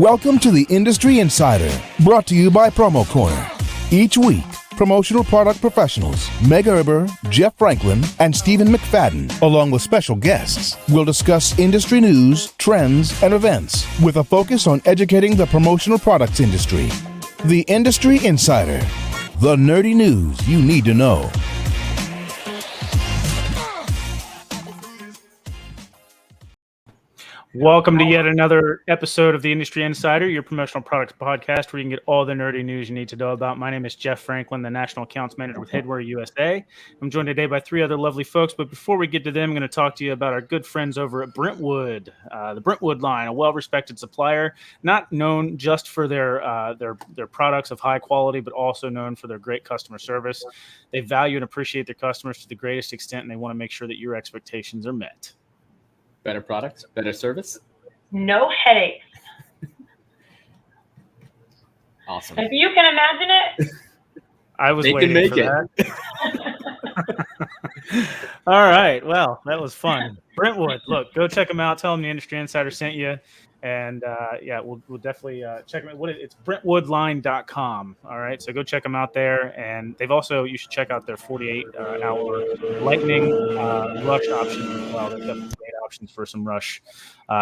Welcome to the Industry Insider, brought to you by PromoCorner. Each week, promotional product professionals Meg Erber, Jeff Franklin, and Stephen McFadden, along with special guests, will discuss industry news, trends, and events with a focus on educating the promotional products industry. The Industry Insider, the nerdy news you need to know. Welcome to yet another episode of the Industry Insider, your promotional products podcast where you can get all the nerdy news you need to know about. My name is Jeff Franklin, the National Accounts Manager with Headwear USA. I'm joined today by three other lovely folks, but before we get to them, I'm going to talk to you about our good friends over at Brentwood. The Brentwood line, a well-respected supplier, not known just for their products of high quality, but also known for their great customer service. They value and appreciate their customers to the greatest extent, and they want to make sure that your expectations are met. Better product, better service. No headaches. Awesome. If you can imagine it. I was waiting for that. All right. Well, that was fun. Brentwood, look, go check them out. Tell them the Industry Insider sent you. And we'll definitely check them out. It's brentwoodline.com. All right. So go check them out there. And you should check out their 48-hour lightning rush option as well. They've got great options for some rush.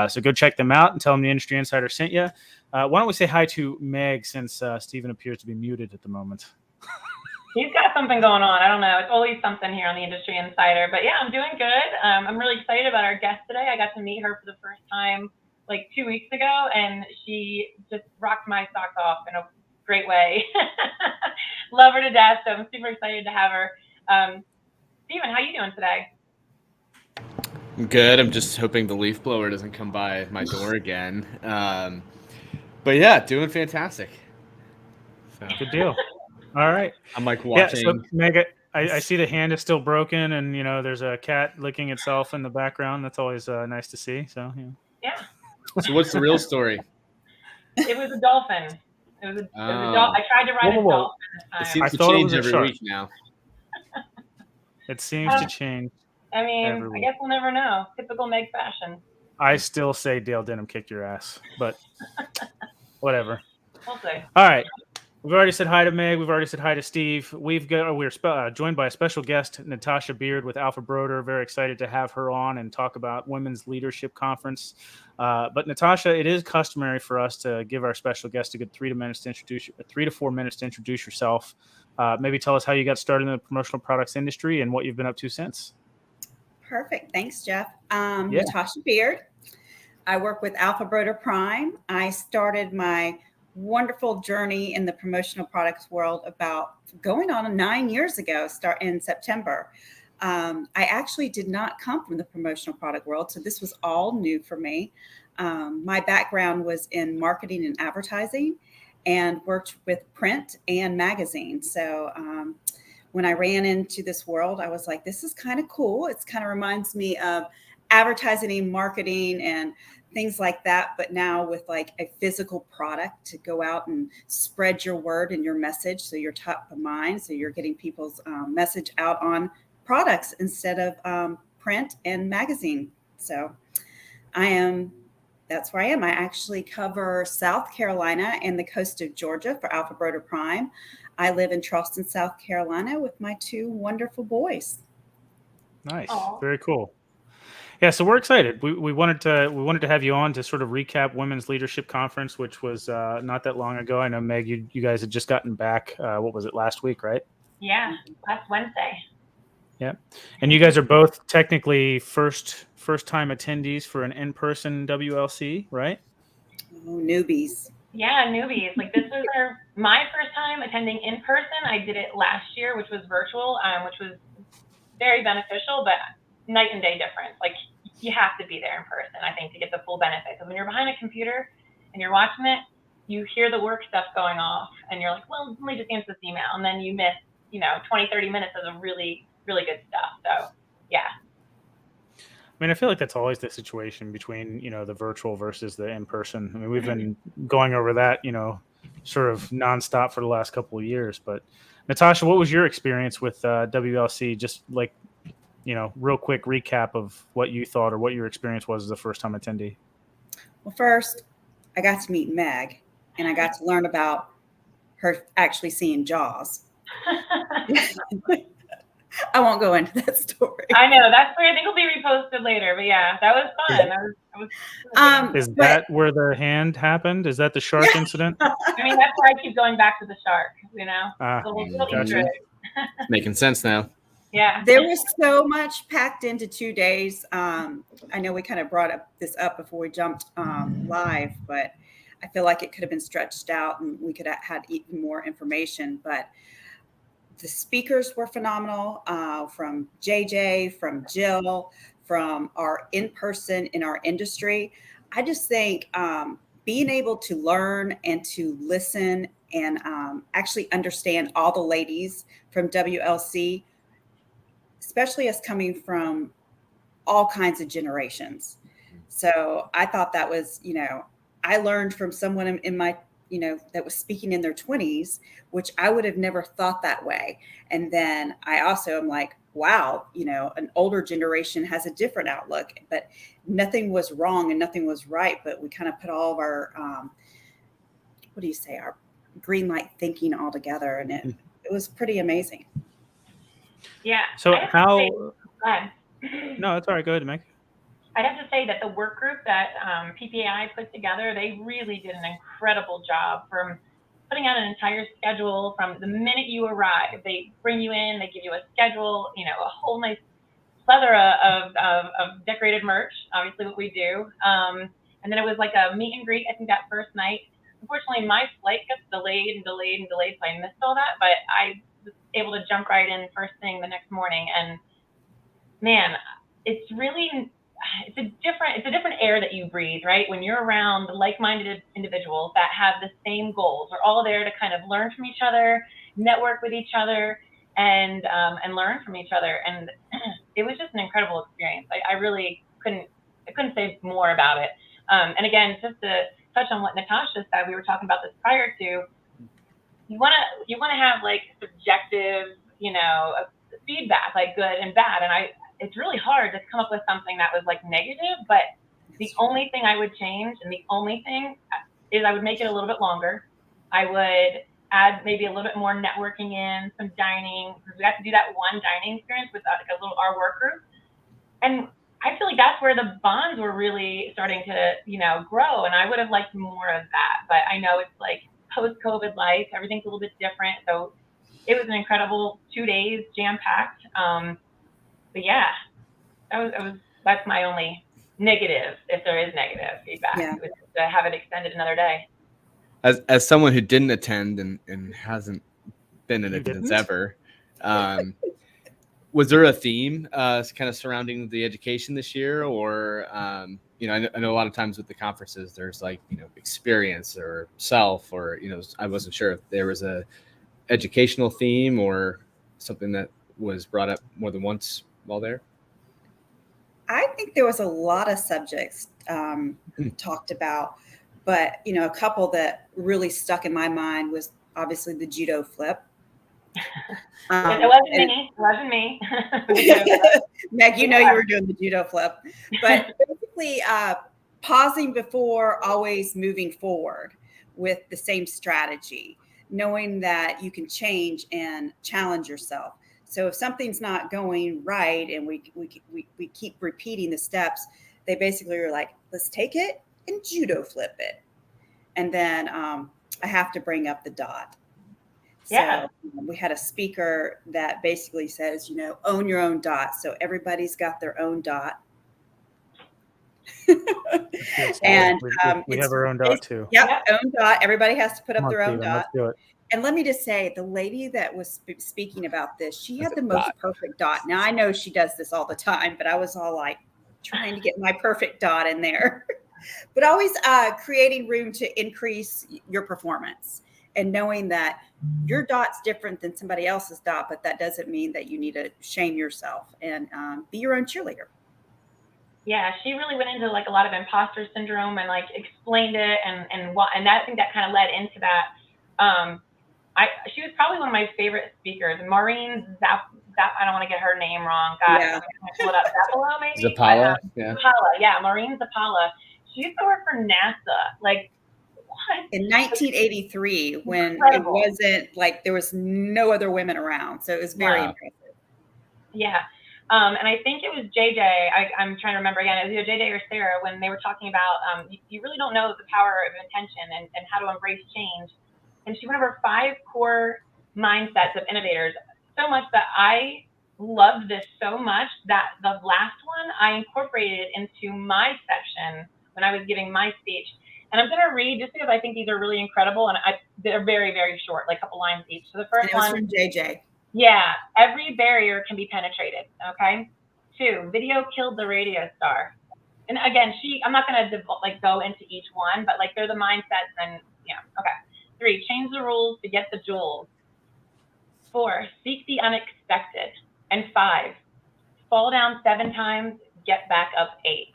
So go check them out and tell them the Industry Insider sent you. Why don't we say hi to Meg, since Stephen appears to be muted at the moment? He's got something going on. I don't know. It's always something here on the Industry Insider. But yeah, I'm doing good. I'm really excited about our guest today. I got to meet her for the first time like 2 weeks ago, and she just rocked my socks off in a great way. Love her to death, so I'm super excited to have her. Steven, how you doing today? I'm good. I'm just hoping the leaf blower doesn't come by my door again. But yeah, doing fantastic. So. Good deal. All right. I'm like watching. Yeah, so Meg, I see the hand is still broken, and there's a cat licking itself in the background. That's always nice to see. So yeah. So what's the real story? It was a dolphin. It was a dolphin. I tried to ride a dolphin this time. It seems to change every week now. It seems to change. I mean, I guess we'll never know. Typical Meg fashion. I still say Dale Denham kicked your ass, but whatever. We'll see. All right. We've already said hi to Meg. We've already said hi to Steve. We're joined by a special guest, Natasha Beard with Alphabroder. Very excited to have her on and talk about Women's Leadership Conference. But Natasha, it is customary for us to give our special guest a good 3 to 4 minutes to introduce yourself. Maybe tell us how you got started in the promotional products industry and what you've been up to since. Perfect. Thanks, Jeff. Natasha Beard. I work with Alphabroder Prime. I started my wonderful journey in the promotional products world about going on 9 years ago, start in September. I actually did not come from the promotional product world, so this was all new for me. My background was in marketing and advertising and worked with print and magazine. So when I ran into this world, I was like, this is kind of cool. It kind of reminds me of advertising and marketing and things like that, but now with like a physical product to go out and spread your word and your message, so you're top of mind, so you're getting people's message out on products instead of print and magazine. So that's where I am. I actually cover South Carolina and the coast of Georgia for Alphabroder Prime. I live in Charleston, South Carolina with my 2 wonderful boys. Nice. Aww. Very cool. Yeah, so we're excited. We wanted to have you on to sort of recap Women's Leadership Conference, which was not that long ago. I know, Meg, you guys had just gotten back. What was it, last week, right? Yeah, last Wednesday. Yeah, and you guys are both technically first time attendees for an in-person WLC, right? Oh, newbies. Yeah, newbies. Like this was my first time attending in person. I did it last year, which was virtual, which was very beneficial, but night and day difference. Like you have to be there in person, I think, to get the full benefit. Because when you're behind a computer and you're watching it, you hear the work stuff going off and you're like, well, let me just answer this email. And then you miss, 20, 30 minutes of the really, really good stuff. So yeah. I mean, I feel like that's always the situation between, the virtual versus the in-person. I mean, we've been going over that, sort of nonstop for the last couple of years. But Natasha, what was your experience with WLC? Just like, real quick recap of what you thought or what your experience was as a first-time attendee. Well, first, I got to meet Meg, and I got to learn about her actually seeing Jaws. I won't go into that story. I know that's where I think will be reposted later, but yeah, that was fun. Is that where the hand happened? Is that the shark incident? I mean, that's why I keep going back to the shark. You know, Gotcha. Making sense now. Yeah, there was so much packed into 2 days. I know we kind of brought this up before we jumped live, but I feel like it could have been stretched out and we could have had even more information. But the speakers were phenomenal, from JJ, from Jill, from our in-person in our industry. I just think being able to learn and to listen and actually understand all the ladies from WLC, especially us coming from all kinds of generations. So I thought that was, I learned from someone in my, that was speaking in their 20s, which I would have never thought that way. And then I also am like, wow, an older generation has a different outlook, but nothing was wrong and nothing was right. But we kind of put all of our, our green light thinking all together. And it was pretty amazing. Yeah. So no, it's all right. Go ahead, Meg. I'd have to say that the work group that PPAI put together, they really did an incredible job from putting out an entire schedule from the minute you arrive. They bring you in, they give you a schedule, a whole nice plethora of decorated merch, obviously what we do. And then it was like a meet and greet, I think, that first night. Unfortunately, my flight got delayed, so I missed all that, but I was able to jump right in first thing the next morning. And man, it's a different air that you breathe, right? When you're around like-minded individuals that have the same goals. We're all there to kind of learn from each other, network with each other, and learn from each other. And it was just an incredible experience. I really couldn't say more about it. And again, just to touch on what Natasha said, we were talking about this prior to. You want to have like subjective, feedback, like good and bad. And it's really hard to come up with something that was like negative, but the only thing I would change, and the only thing is I would make it a little bit longer. I would add maybe a little bit more networking in, some dining, because we got to do that one dining experience with our work group. And I feel like that's where the bonds were really starting to, grow. And I would have liked more of that, but I know it's like post-COVID life, everything's a little bit different. So it was an incredible 2 days, jam-packed. But yeah, that's my only negative, if there is negative feedback, was to have it extended another day. As someone who didn't attend and hasn't been in attendance ever, was there a theme kind of surrounding the education this year? Or, I know a lot of times with the conferences, there's like, experience or self, or, I wasn't sure if there was a educational theme or something that was brought up more than once while there. I think there was a lot of subjects talked about, but a couple that really stuck in my mind was obviously the judo flip. It wasn't me. Meg, you were doing the judo flip, but basically pausing before always moving forward with the same strategy, knowing that you can change and challenge yourself. So if something's not going right and we keep repeating the steps, they basically are like, let's take it and judo flip it. And then I have to bring up the dot. Yeah. So we had a speaker that basically says, own your own dot. So everybody's got their own dot. And we have our own dot too. Yep, own dot. Everybody has to put up their own dot. Let's do it. And let me just say, the lady that was speaking about this, she had the most perfect dot. Now, I know she does this all the time, but I was all like trying to get my perfect dot in there. But always creating room to increase your performance and knowing that your dot's different than somebody else's dot, but that doesn't mean that you need to shame yourself and be your own cheerleader. Yeah, she really went into like a lot of imposter syndrome and like explained it and I think that kind of led into that. She was probably one of my favorite speakers. Maureen I don't want to get her name wrong. God, I'm gonna pull it up. Zappala, maybe? Zappala, Zappala, Maureen Zappala. She used to work for NASA. Like, in 1983 when Incredible. it wasn't like there was no other women around. So it was very impressive. Yeah. And I think it was JJ. I'm trying to remember again. It was either JJ or Sarah when they were talking about you really don't know the power of intention and how to embrace change. And she went over 5 core mindsets of innovators, so much that I loved this so much that the last one I incorporated into my section when I was giving my speech. And I'm going to read just because I think these are really incredible, and they're very, very short, like a couple lines each. So the first one, from JJ. Yeah, every barrier can be penetrated. Okay. 2, video killed the radio star. And again, I'm not going to go into each one, but like they're the mindsets and okay. 3, change the rules to get the jewels. 4, seek the unexpected. And 5, fall down 7 times, get back up 8.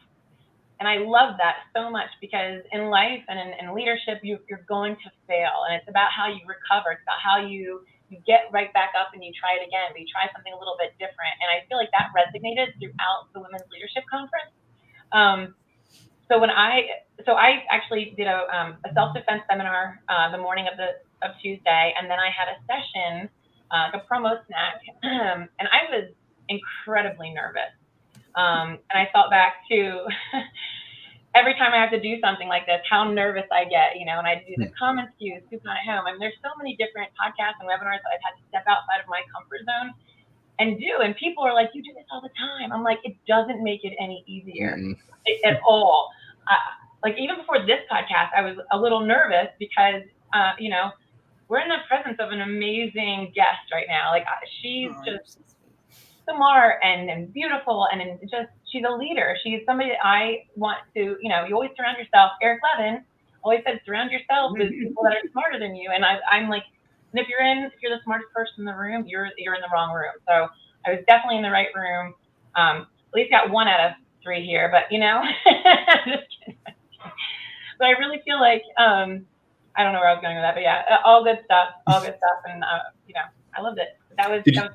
And I love that so much because in life and in leadership, you're going to fail. And it's about how you recover. It's about how you get right back up and you try it again, but you try something a little bit different. And I feel like that resonated throughout the Women's Leadership Conference. So I actually did a self-defense seminar the morning of Tuesday, and then I had a session, like a promo snack, and I was incredibly nervous. And I thought back to every time I have to do something like this, how nervous I get, and I do the common cues, Scoop Not at Home. I mean, there's so many different podcasts and webinars that I've had to step outside of my comfort zone and do. And people are like, you do this all the time. I'm like, it doesn't make it any easier at all. Like even before this podcast, I was a little nervous because, we're in the presence of an amazing guest right now. Like she's just smart and beautiful and just, she's a leader. She's somebody that I want to, you always surround yourself. Eric Levin always said, surround yourself with people that are smarter than you. And I'm like, and if you're the smartest person in the room, you're in the wrong room. So I was definitely in the right room. At least got 1 out of 3 here, but just kidding. But I really feel like, I don't know where I was going with that, but yeah, all good stuff. And, I loved it.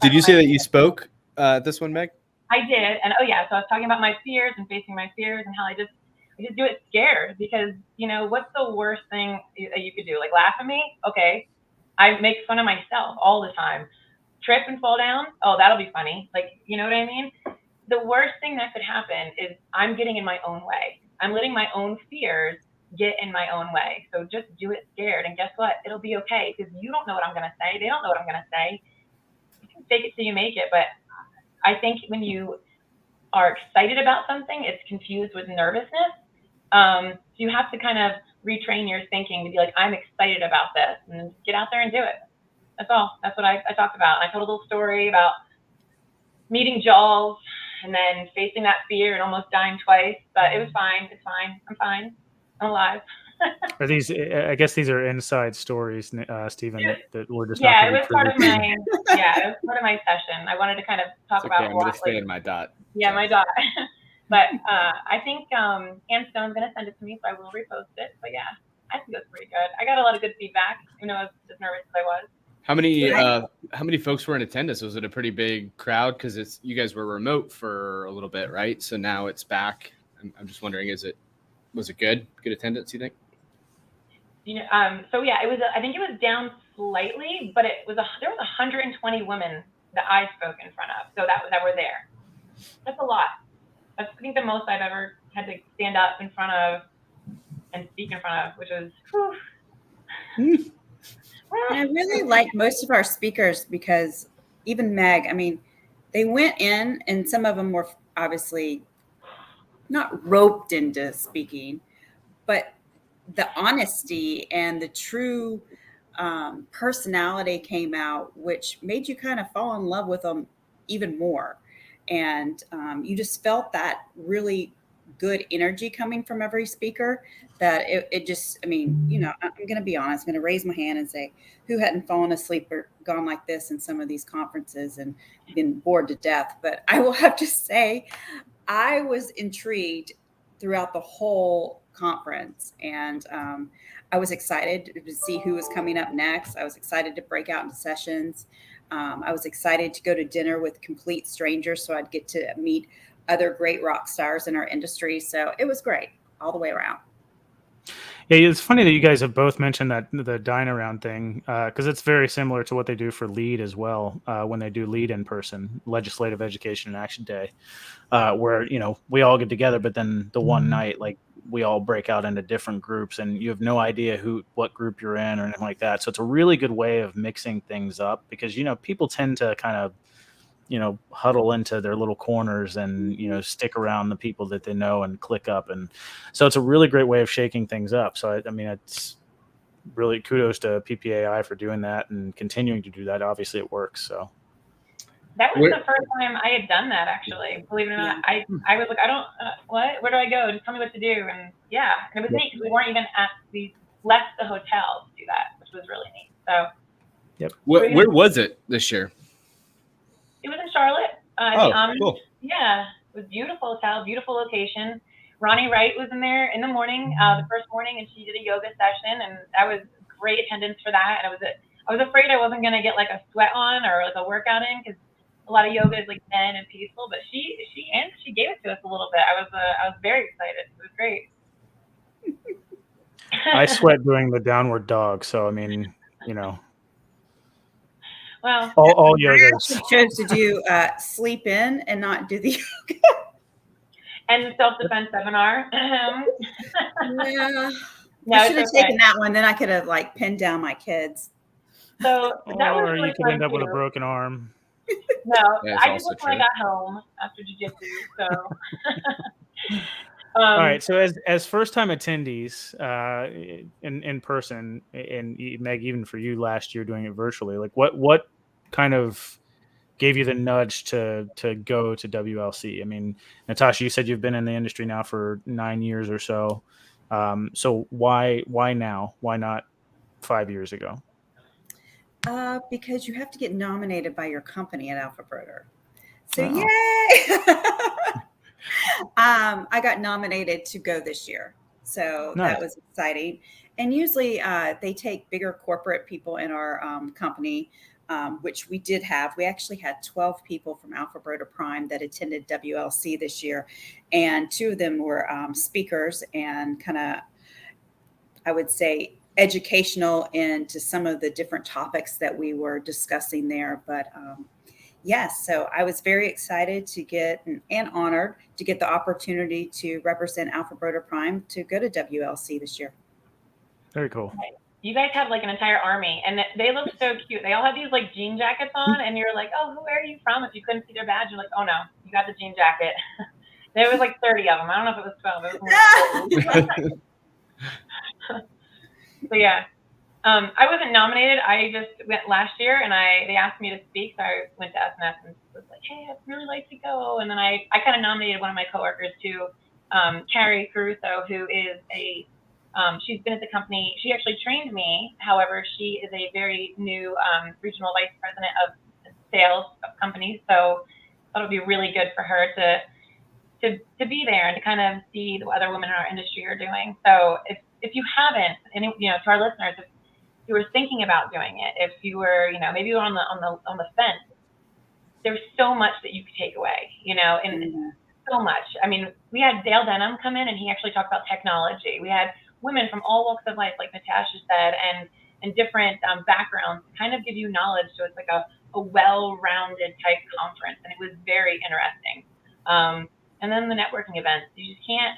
Did you say that you spoke this one, Meg? I did. And so I was talking about my fears and facing my fears and how I just do it scared because, what's the worst thing that you could do? Like laugh at me? Okay. I make fun of myself all the time. Trip and fall down? Oh, that'll be funny. Like, you know what I mean? The worst thing that could happen is I'm getting in my own way. I'm letting my own fears get in my own way. So just do it scared. And guess what? It'll be okay because you don't know what I'm going to say. They don't know what I'm going to say. You can fake it till you make it. But I think when you are excited about something, it's confused with nervousness. So you have to kind of retrain your thinking to be like, I'm excited about this and get out there and do it. That's all. That's what I talked about. I told a little story about meeting Jaws and then facing that fear and almost dying twice, but it was fine. It's fine. I'm fine. I'm alive. Are these? I guess these are inside stories, Stephen. That we're just. Yeah, it was part of my. Yeah, it was part of my session. I wanted to kind of talk about. I'm going to stay in my dot. Yeah, my dot. But I think Ann Stone's going to send it to me, so I will repost it. But yeah, I think it was pretty good. I got a lot of good feedback. I was as nervous as I was. How many folks were in attendance? Was it a pretty big crowd? Because you guys were remote for a little bit, right? So now it's back. I'm just wondering, was it good attendance? You think? So yeah, it was. I think it was down slightly, but there was 120 women that I spoke in front of, so that were there. That's a lot. That's I think the most I've ever had to stand up in front of and speak in front of, which was. I really like most of our speakers because even Meg, I mean, they went in and some of them were obviously not roped into speaking, but the honesty and the true personality came out, which made you kind of fall in love with them even more. And you just felt that really good energy coming from every speaker that it just, I mean, I'm going to be honest, I'm going to raise my hand and say, who hadn't fallen asleep or gone like this in some of these conferences and been bored to death? But I will have to say, I was intrigued throughout the whole conference. And I was excited to see who was coming up next. I was excited to break out into sessions. I was excited to go to dinner with complete strangers so I'd get to meet other great rock stars in our industry. So it was great all the way around. Yeah, it's funny that you guys have both mentioned that the dine around thing because it's very similar to what they do for LEAD as well when they do LEAD in person, Legislative Education and Action Day, where we all get together, but then the one night like we all break out into different groups, and you have no idea what group you're in or anything like that. So it's a really good way of mixing things up because people tend to kind of huddle into their little corners and, stick around the people that they know and click up. And so it's a really great way of shaking things up. So, I mean, it's really kudos to PPAI for doing that and continuing to do that. Obviously it works. So that was the first time I had done that, actually. Believe it or not, I was like, I don't, what? Where do I go? Just tell me what to do. And yeah, and it was neat because we weren't even we left the hotel to do that, which was really neat. So, yep. Where was it this year? It was in Charlotte. Cool. Yeah, it was beautiful hotel, beautiful location. Ronnie Wright was in there in the morning, the first morning, and she did a yoga session, and that was great attendance for that. And I was afraid I wasn't gonna get like a sweat on or like a workout in because a lot of yoga is like zen and peaceful. But she gave it to us a little bit. I was very excited. It was great. I sweat doing the downward dog, so I mean, Well, all yoga chose to do sleep in and not do the yoga. And self-defense seminar. Yeah. No, I should have taken that one. Then I could have like pinned down my kids. So that was really you could end up with a broken arm. No, I just looked when I got home after jiu-jitsu. So. All right. So as first-time attendees in person, and Meg, even for you last year doing it virtually, like what kind of gave you the nudge to go to WLC? I mean, Natasha, you said you've been in the industry now for 9 years or so. So why now? Why not 5 years ago? Because you have to get nominated by your company at Alphabroder. So yay! I got nominated to go this year. So that was exciting. And usually they take bigger corporate people in our company, which we did have. We actually had 12 people from Alphabroder Prime that attended WLC this year. And 2 of them were speakers and kind of, I would say, educational into some of the different topics that we were discussing there. But yes, so I was very excited to get and honored to get the opportunity to represent Alphabroder Prime to go to WLC this year. Very cool. You guys have like an entire army, and they look so cute. They all have these like jean jackets on, and you're like, oh, who are you from? If you couldn't see their badge, you're like, oh no, you got the jean jacket. There was like 30 of them. I don't know if it was 12. It was more. So yeah, I wasn't nominated. I just went last year, and they asked me to speak, so I went to SNS and was like, hey, I'd really like to go. And then I kind of nominated one of my coworkers to Carrie Caruso, who is she's been at the company. She actually trained me. However, she is a very new regional vice president of sales of companies. So I thought it would be really good for her to be there and to kind of see what other women in our industry are doing. So if you haven't, and to our listeners, if you were thinking about doing it, if you were, maybe you were on the fence, there's so much that you could take away, and so much. I mean, we had Dale Denham come in, and he actually talked about technology. We had women from all walks of life, like Natasha said, and different backgrounds to kind of give you knowledge. So it's like a well-rounded type conference, and it was very interesting. And then the networking events, you just can't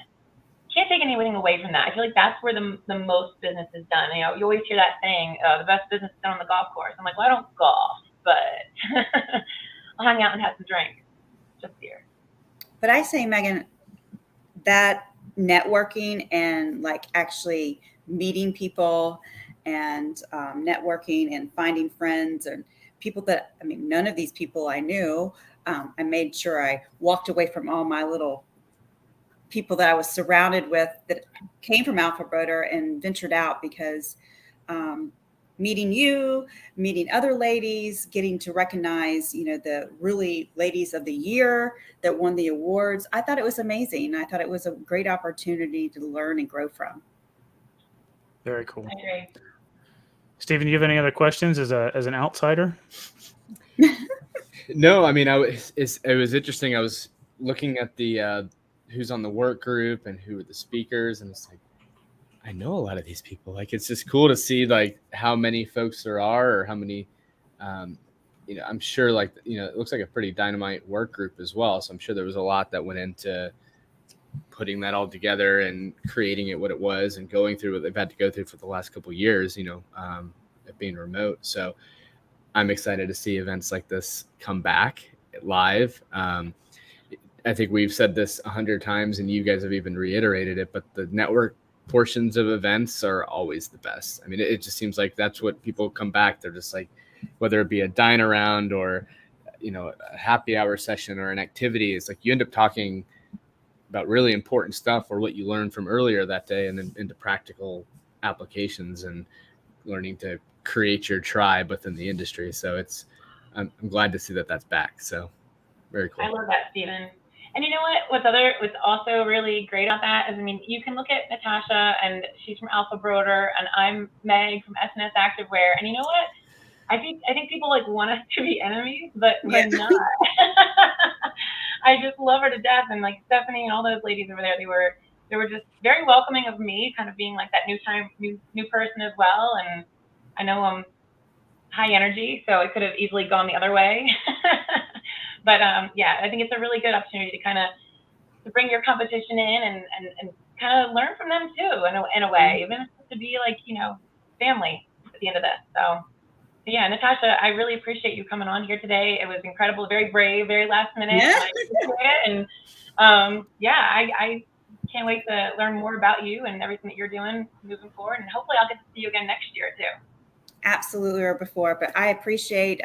take anything away from that. I feel like that's where the most business is done. You always hear that saying, the best business is done on the golf course. I'm like, well, I don't golf, but I'll hang out and have some drinks just here. But I say, Megan, that networking and like actually meeting people and networking and finding friends and people that, none of these people I knew. I made sure I walked away from all my little people that I was surrounded with that came from Alphabroder and ventured out because meeting other ladies, getting to recognize, the really ladies of the year that won the awards. I thought it was amazing. I thought it was a great opportunity to learn and grow from. Very cool. I agree. Stephen, do you have any other questions as an outsider? No, it was interesting. I was looking at the who's on the work group and who are the speakers, and it's like I know a lot of these people. Like, it's just cool to see like how many folks there are, or how many, I'm sure like, it looks like a pretty dynamite work group as well. So I'm sure there was a lot that went into putting that all together and creating it what it was, and going through what they've had to go through for the last couple of years, it being remote. So I'm excited to see events like this come back live. I think we've said this 100 times, and you guys have even reiterated it, but the network portions of events are always the best. I mean, it just seems like that's what people come back. They're just like, whether it be a dine around or, a happy hour session or an activity, it's like you end up talking about really important stuff, or what you learned from earlier that day, and then into practical applications and learning to create your tribe within the industry. So I'm glad to see that that's back. So very cool. I love that, Stephen. And you know what? What's also really great about that is, I mean, you can look at Natasha, and she's from Alphabroder, and I'm Meg from SNS Activewear. And you know what? I think people like want us to be enemies, but we're not. I just love her to death. And like Stephanie and all those ladies over there, they were just very welcoming of me, kind of being like that new person as well. And I know I'm high energy, so it could have easily gone the other way. But I think it's a really good opportunity to kind of to bring your competition in and kind of learn from them too, in a way, even if it's to be like, family at the end of this. So yeah, Natasha, I really appreciate you coming on here today. It was incredible, very brave, very last minute. Yeah. And I appreciate it. And I can't wait to learn more about you and everything that you're doing moving forward. And hopefully I'll get to see you again next year too. Absolutely, or before. But I appreciate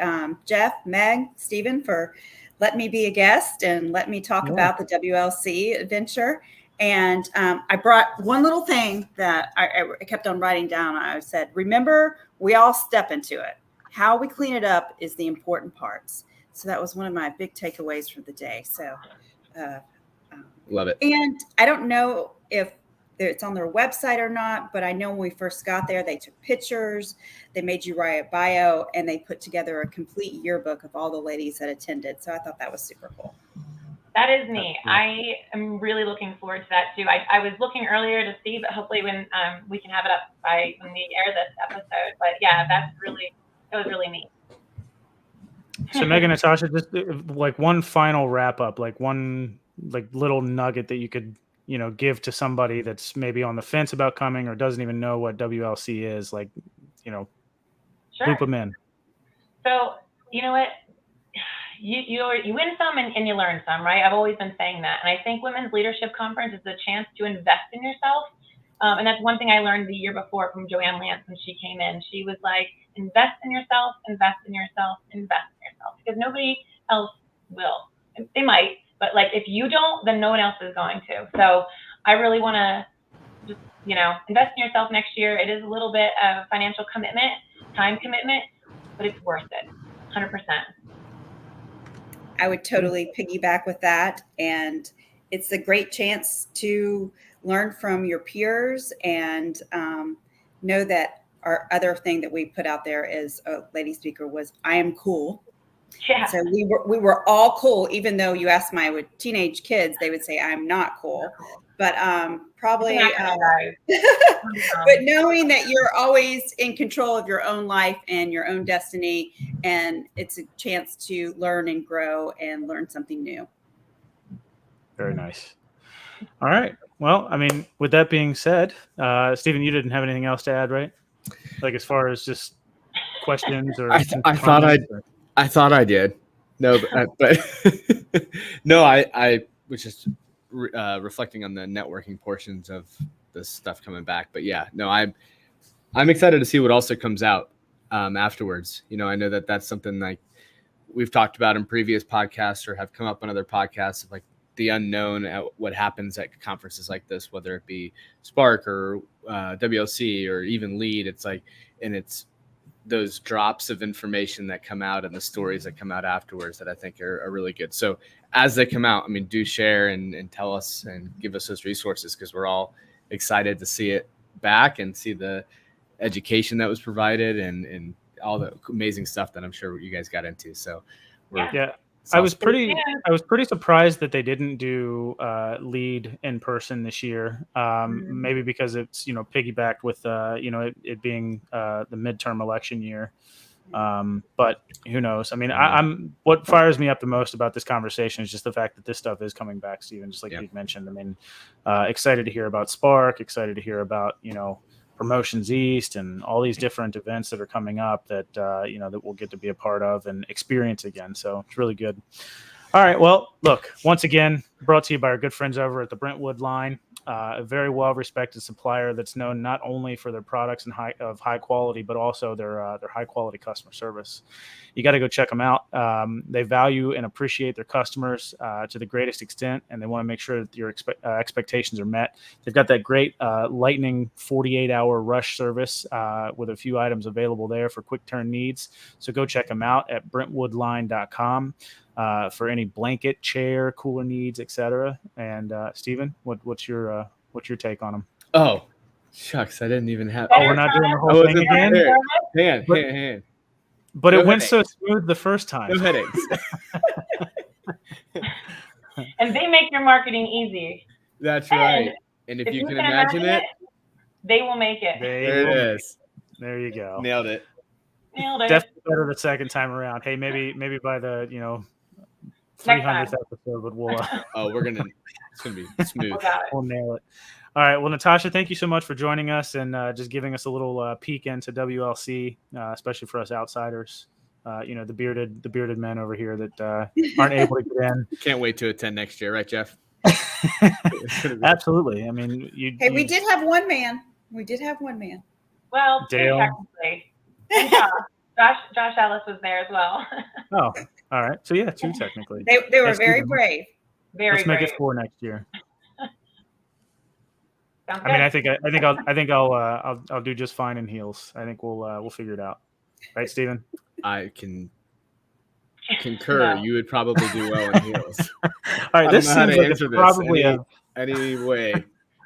Jeff, Meg, Stephen for letting me be a guest and let me talk about the WLC adventure. And I brought one little thing that I kept on writing down. I said, remember, we all step into it. How we clean it up is the important parts. So that was one of my big takeaways for the day. So love it. And I don't know if it's on their website or not, but I know when we first got there, they took pictures, they made you write a bio, and they put together a complete yearbook of all the ladies that attended. So I thought that was super cool. That is neat. I am really looking forward to that too. I was looking earlier to see, but hopefully when we can have it up by when we air this episode. But yeah, that was really neat. So Megan, Natasha, just like one final wrap up, like one like little nugget that you could, give to somebody that's maybe on the fence about coming or doesn't even know what WLC is, like, Sure. Loop them in. So you know what? You win some and you learn some, right? I've always been saying that. And I think Women's Leadership Conference is a chance to invest in yourself. And that's one thing I learned the year before from Joanne Lance when she came in. She was like, invest in yourself, invest in yourself, invest in yourself. Because nobody else will. They might, but like if you don't, then no one else is going to. So I really want to just, invest in yourself next year. It is a little bit of financial commitment, time commitment, but it's worth it, 100%. I would totally piggyback with that. And it's a great chance to learn from your peers and know that our other thing that we put out there as a lady speaker was, I am cool. Yeah. So we were all cool, even though you asked my teenage kids, they would say I'm not cool. But probably, but knowing that you're always in control of your own life and your own destiny, and it's a chance to learn and grow and learn something new. Very nice. All right. Well, I mean, with that being said, Stephen, you didn't have anything else to add, right? Like as far as just questions or I thought I did. No, but no, I was just reflecting on the networking portions of this stuff coming back. But yeah, no, I'm excited to see what also comes out afterwards. I know that that's something like we've talked about in previous podcasts or have come up on other podcasts of like the unknown at what happens at conferences like this, whether it be Spark or WLC or even Lead. It's like, and it's those drops of information that come out and the stories that come out afterwards that I think are really good. So as they come out, I mean, do share and tell us and give us those resources, because we're all excited to see it back and see the education that was provided and all the amazing stuff that I'm sure you guys got into. So we're I was pretty surprised that they didn't do lead in person this year. Maybe because it's piggybacked with it being the midterm election year. But who knows? I mean, I'm what fires me up the most about this conversation is just the fact that this stuff is coming back, Stephen. Just like you mentioned. I mean, excited to hear about Spark. Excited to hear about Promotions East and all these different events that are coming up that that we'll get to be a part of and experience again. So it's really good. All right. Well, look, once again, brought to you by our good friends over at the Brentwood line, a very well-respected supplier that's known not only for their products and high quality, but also their high-quality customer service. You got to go check them out. They value and appreciate their customers to the greatest extent, and they want to make sure that your expectations are met. They've got that great lightning 48-hour rush service with a few items available there for quick turn needs. So go check them out at brentwoodline.com. For any blanket, chair, cooler needs, etc. And Stephen, what's your take on them? Oh, shucks, I didn't even have. Oh, we're not doing the whole thing again. Hand. But no, it went so smooth the first time. No headaches. And they make your marketing easy. That's right. And if you can imagine it, they will make it. There it is. There you go. Nailed it. Definitely better the second time around. Hey, maybe by the 300th episode, but we'll. It's gonna be smooth. We'll nail it. All right. Well, Natasha, thank you so much for joining us and just giving us a little peek into WLC, especially for us outsiders. The bearded men over here that aren't able to get in. Can't wait to attend next year, right, Jeff? Absolutely. I mean, we did have one man. Well, Dale. Technically. Josh Ellis was there as well. Oh, all right. So yeah, 2 technically. They were very brave. Let's make it 4 next year. Sounds I mean, I think I'll do just fine in heels. I think we'll figure it out. Right, Stephen? I can concur. No. You would probably do well in heels. All right, this seems like it's probably anyway.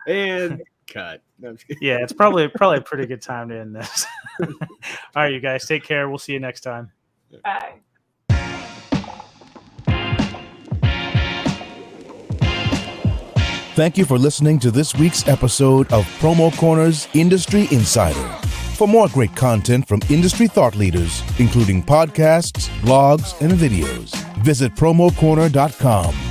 And cut. No, yeah, it's probably a pretty good time to end this. All right, you guys, take care. We'll see you next time. Bye. Thank you for listening to this week's episode of Promo Corner's Industry Insider. For more great content from industry thought leaders, including podcasts, blogs, and videos, visit promocorner.com.